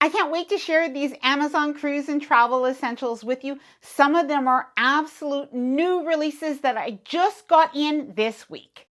I can't wait to share these Amazon cruise and travel essentials with you. Some of them are absolute new releases that I just got in this week.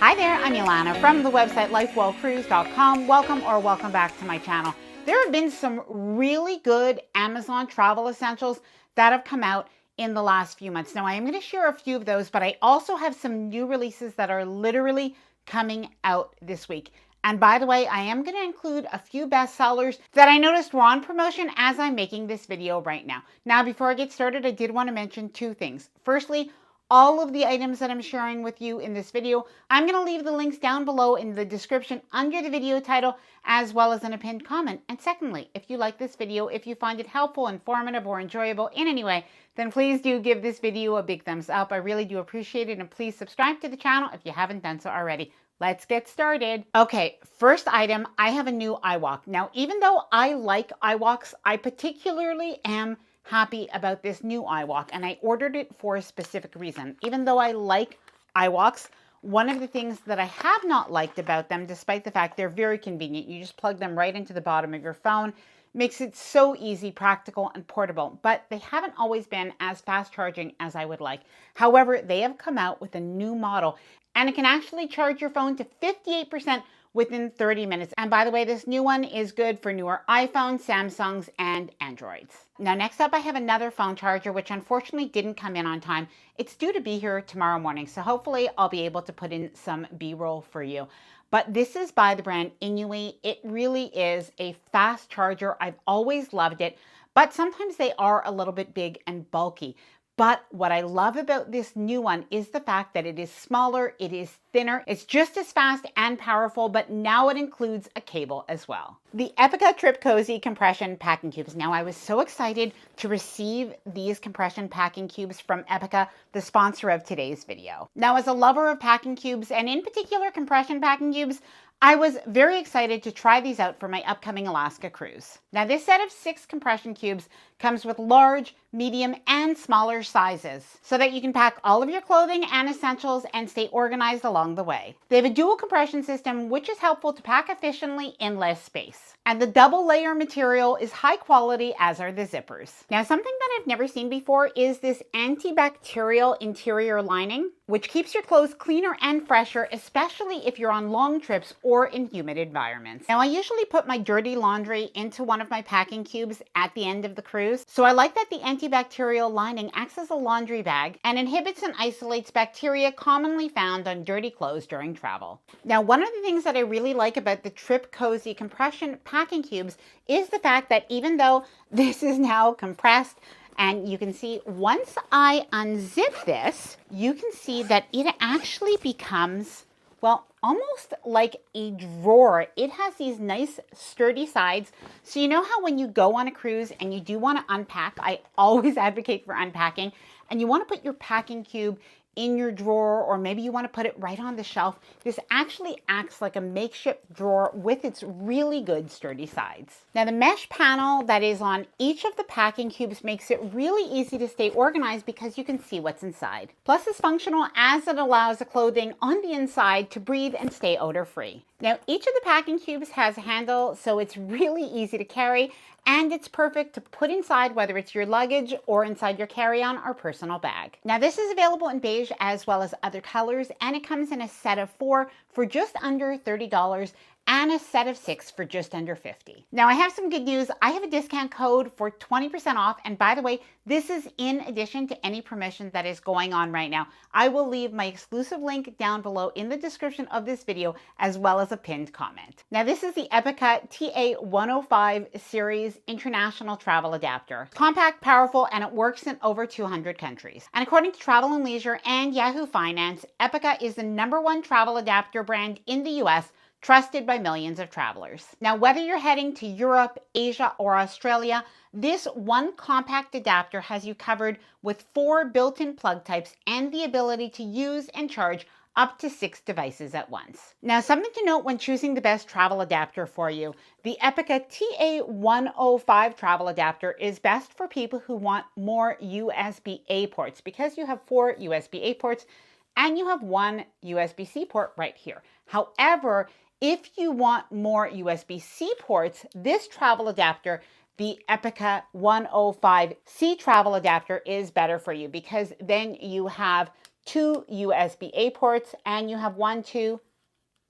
Hi there, I'm Ilana from the website lifewellcruise.com. Welcome back to my channel. There have been some really good Amazon travel essentials that have come out in the last few months. Now, I am going to share a few of those, but I also have some new releases that are literally coming out this week. And by the way, I am going to include a few bestsellers that I noticed were on promotion as I'm making this video right now. Now, before I get started, I did want to mention two things. Firstly, all of the items that I'm sharing with you in this video, I'm going to leave the links down below in the description under the video title, as well as in a pinned comment. And secondly, if you like this video, if you find it helpful, informative, or enjoyable in any way, then please do give this video a big thumbs up. I really do appreciate it. And please subscribe to the channel if you haven't done so already. Let's get started. Okay, first item, I have a new Eyewalk. Now, even though I like Eyewalks, I particularly am happy about this new Eyewalk, and I ordered it for a specific reason. Even though I like Eyewalks, one of the things that I have not liked about them, despite the fact they're very convenient, you just plug them right into the bottom of your phone, makes it so easy, practical, and portable, but they haven't always been as fast charging as I would like. However, they have come out with a new model, and it can actually charge your phone to 58% within 30 minutes. And by the way, this new one is good for newer iPhones, Samsungs, and Androids. Now, next up, I have another phone charger, which unfortunately didn't come in on time. It's due to be here tomorrow morning, so hopefully I'll be able to put in some B-roll for you. But this is by the brand Inui. It really is a fast charger. I've always loved it, but sometimes they are a little bit big and bulky. But what I love about this new one is the fact that it is smaller, it is thinner, it's just as fast and powerful, but now it includes a cable as well. The Epica Trip Cozy Compression Packing Cubes. Now, I was so excited to receive these compression packing cubes from Epica, the sponsor of today's video. Now, as a lover of packing cubes, and in particular compression packing cubes, I was very excited to try these out for my upcoming Alaska cruise. Now, this set of 6 compression cubes comes with large, medium, and smaller sizes so that you can pack all of your clothing and essentials and stay organized along the way. They have a dual compression system, which is helpful to pack efficiently in less space. And the double layer material is high quality, as are the zippers. Now, something that I've never seen before is this antibacterial interior lining, which keeps your clothes cleaner and fresher, especially if you're on long trips or in humid environments. Now, I usually put my dirty laundry into one of my packing cubes at the end of the cruise, so I like that the antibacterial lining acts as a laundry bag and inhibits and isolates bacteria commonly found on dirty clothes during travel. Now, one of the things that I really like about the Trip Cozy Compression Packing Cubes is the fact that even though this is now compressed, and you can see once I unzip this, you can see that it actually becomes, well, almost like a drawer. It has these nice sturdy sides. So you know how when you go on a cruise and you do want to unpack, I always advocate for unpacking, and you want to put your packing cube in your drawer, or maybe you want to put it right on the shelf. This actually acts like a makeshift drawer with its really good sturdy sides. Now, the mesh panel that is on each of the packing cubes makes it really easy to stay organized because you can see what's inside. Plus, it's functional as it allows the clothing on the inside to breathe and stay odor-free. Now, each of the packing cubes has a handle, so it's really easy to carry, and it's perfect to put inside whether it's your luggage or inside your carry-on or personal bag. Now, this is available in beige as well as other colors, and it comes in a set of 4 for just under $30 and a set of 6 for just under $50. Now, I have some good news. I have a discount code for 20% off, and by the way, this is in addition to any promotion that is going on right now. I will leave my exclusive link down below in the description of this video, as well as a pinned comment. Now, this is the Epica TA105 series international travel adapter. Compact, powerful, and it works in over 200 countries. And according to Travel and Leisure and Yahoo Finance, Epica is the #1 travel adapter brand in the US, trusted by millions of travelers. Now, whether you're heading to Europe, Asia, or Australia, this one compact adapter has you covered with 4 built-in plug types and the ability to use and charge up to 6 devices at once. Now, something to note when choosing the best travel adapter for you, the Epica TA105 travel adapter is best for people who want more USB-A ports because you have 4 USB-A ports and you have 1 USB-C port right here. However, if you want more USB-C ports, this travel adapter, the Epica 105C travel adapter, is better for you because then you have 2 USB-A ports and you have 1, 2,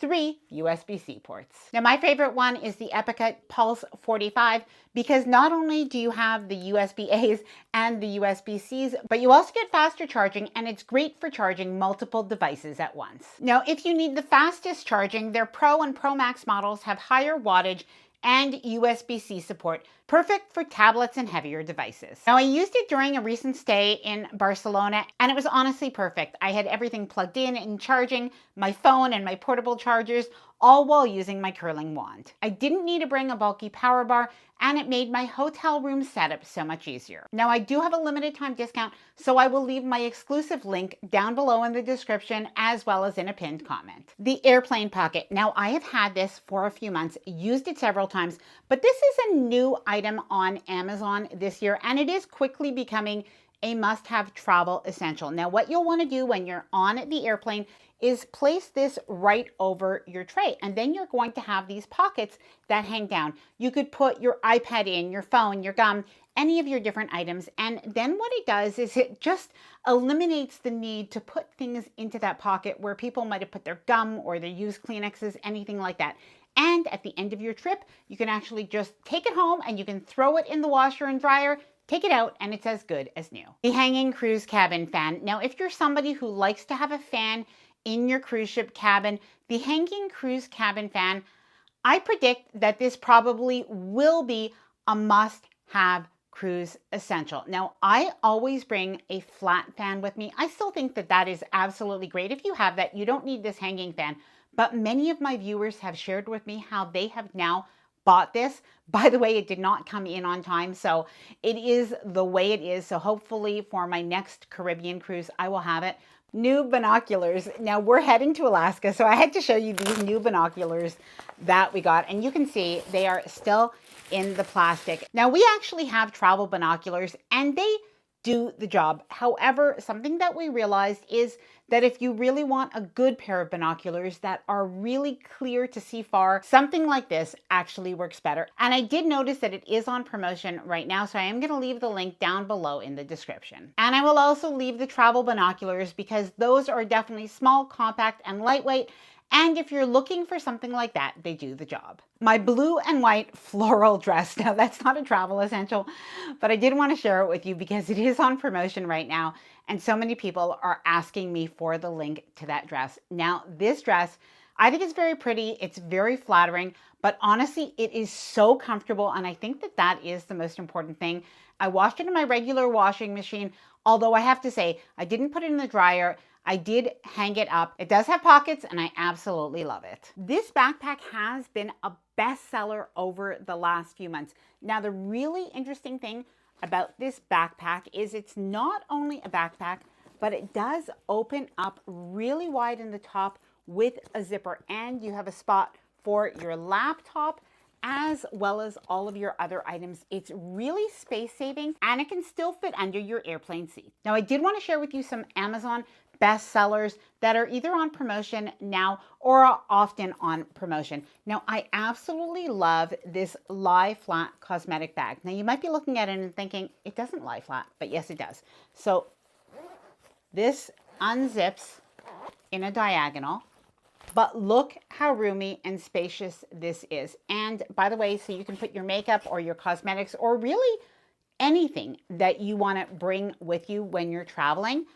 3 USB-C ports. Now, my favorite one is the Epica Pulse 45 because not only do you have the USB-As and the USB-Cs, but you also get faster charging, and it's great for charging multiple devices at once. Now, if you need the fastest charging, their Pro and Pro Max models have higher wattage and USB-C support, perfect for tablets and heavier devices. Now, I used it during a recent stay in Barcelona, and it was honestly perfect. I had everything plugged in and charging, my phone and my portable chargers, all while using my curling wand. I didn't need to bring a bulky power bar, and it made my hotel room setup so much easier. Now, I do have a limited time discount, so I will leave my exclusive link down below in the description as well as in a pinned comment. The airplane pocket. Now, I have had this for a few months, used it several times, but this is a new item on Amazon this year, and it is quickly becoming a must-have travel essential. Now, what you'll want to do when you're on the airplane is place this right over your tray, and then you're going to have these pockets that hang down. You could put your iPad in, your phone, your gum, any of your different items, and then what it does is it just eliminates the need to put things into that pocket where people might have put their gum or their used Kleenexes, anything like that. And at the end of your trip, you can actually just take it home and you can throw it in the washer and dryer, take it out, and it's as good as new. The hanging cruise cabin fan. Now, if you're somebody who likes to have a fan in your cruise ship cabin, the hanging cruise cabin fan, I predict that this probably will be a must-have cruise essential. Now, I always bring a flat fan with me. I still think that that is absolutely great. If you have that, you don't need this hanging fan. But many of my viewers have shared with me how they have now bought this. By the way, it did not come in on time, so it is the way it is. So hopefully for my next Caribbean cruise, I will have it. New binoculars. Now, we're heading to Alaska, so I had to show you these new binoculars that we got, and you can see they are still in the plastic. Now, we actually have travel binoculars, and they do the job. However, something that we realized is that if you really want a good pair of binoculars that are really clear to see far, something like this actually works better. And I did notice that it is on promotion right now, so I am going to leave the link down below in the description. And I will also leave the travel binoculars because those are definitely small, compact, and lightweight. And if you're looking for something like that, they do the job. My blue and white floral dress. Now, that's not a travel essential, but I did want to share it with you because it is on promotion right now. And so many people are asking me for the link to that dress. Now, this dress, I think it's very pretty. It's very flattering, but honestly, it is so comfortable. And I think that that is the most important thing. I washed it in my regular washing machine, although I have to say, I didn't put it in the dryer. I did hang it up. It does have pockets, and I absolutely love it. This backpack has been a bestseller over the last few months. Now, the really interesting thing about this backpack is it's not only a backpack, but it does open up really wide in the top with a zipper, and you have a spot for your laptop as well as all of your other items. It's really space saving, and it can still fit under your airplane seat. Now, I did want to share with you some Amazon bestsellers that are either on promotion now or are often on promotion. Now, I absolutely love this lie flat cosmetic bag. Now, you might be looking at it and thinking it doesn't lie flat, but yes, it does. So this unzips in a diagonal, but look how roomy and spacious this is. And by the way, so you can put your makeup or your cosmetics or really anything that you want to bring with you when you're traveling.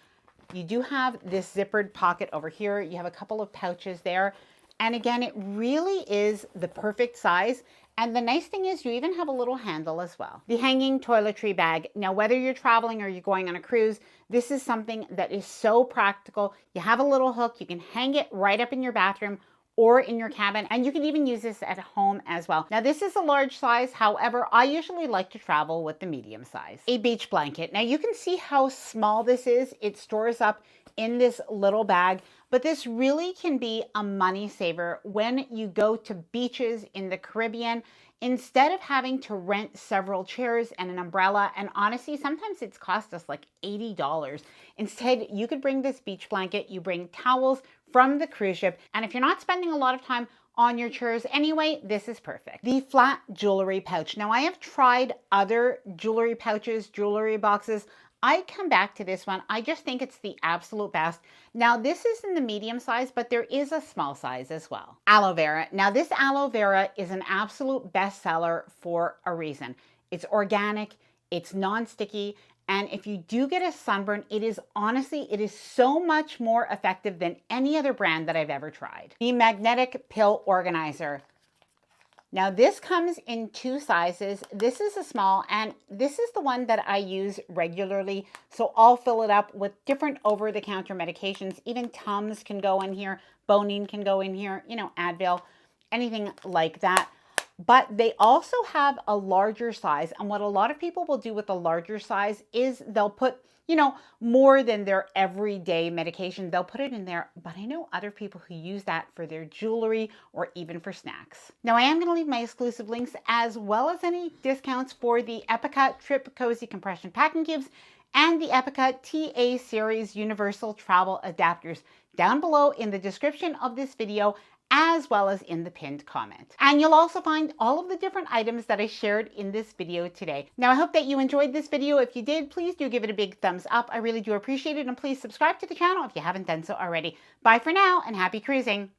You do have this zippered pocket over here. You have a couple of pouches there. And again, it really is the perfect size. And the nice thing is you even have a little handle as well. The hanging toiletry bag. Now, whether you're traveling or you're going on a cruise, this is something that is so practical. You have a little hook. You can hang it right up in your bathroom or in your cabin, and you can even use this at home as well. Now, this is a large size. However, I usually like to travel with the medium size. A beach blanket. Now, you can see how small this is. It stores up in this little bag, but this really can be a money saver when you go to beaches in the Caribbean. Instead of having to rent several chairs and an umbrella, and honestly, sometimes it's cost us like $80. Instead, you could bring this beach blanket, you bring towels from the cruise ship. And if you're not spending a lot of time on your chairs anyway, this is perfect. The flat jewelry pouch. Now I have tried other jewelry pouches, jewelry boxes. I come back to this one. I just think it's the absolute best. Now this is in the medium size, but there is a small size as well. Aloe vera. Now this aloe vera is an absolute bestseller for a reason. It's organic, it's non-sticky, and if you do get a sunburn, it is so much more effective than any other brand that I've ever tried. The magnetic pill organizer. Now this comes in 2 sizes. This is a small, and this is the one that I use regularly. So I'll fill it up with different over-the-counter medications. Even Tums can go in here, Bonine can go in here, you know, Advil, anything like that. But they also have a larger size. And what a lot of people will do with the larger size is they'll put, you know, more than their everyday medication. They'll put it in there. But I know other people who use that for their jewelry or even for snacks. Now, I am going to leave my exclusive links as well as any discounts for the Epica Trip Cozy Compression Packing Cubes and the Epica TA Series Universal Travel Adapters down below in the description of this video, as well as in the pinned comment. And you'll also find all of the different items that I shared in this video today. Now, I hope that you enjoyed this video. If you did, please do give it a big thumbs up. I really do appreciate it. And please subscribe to the channel if you haven't done so already. Bye for now and happy cruising.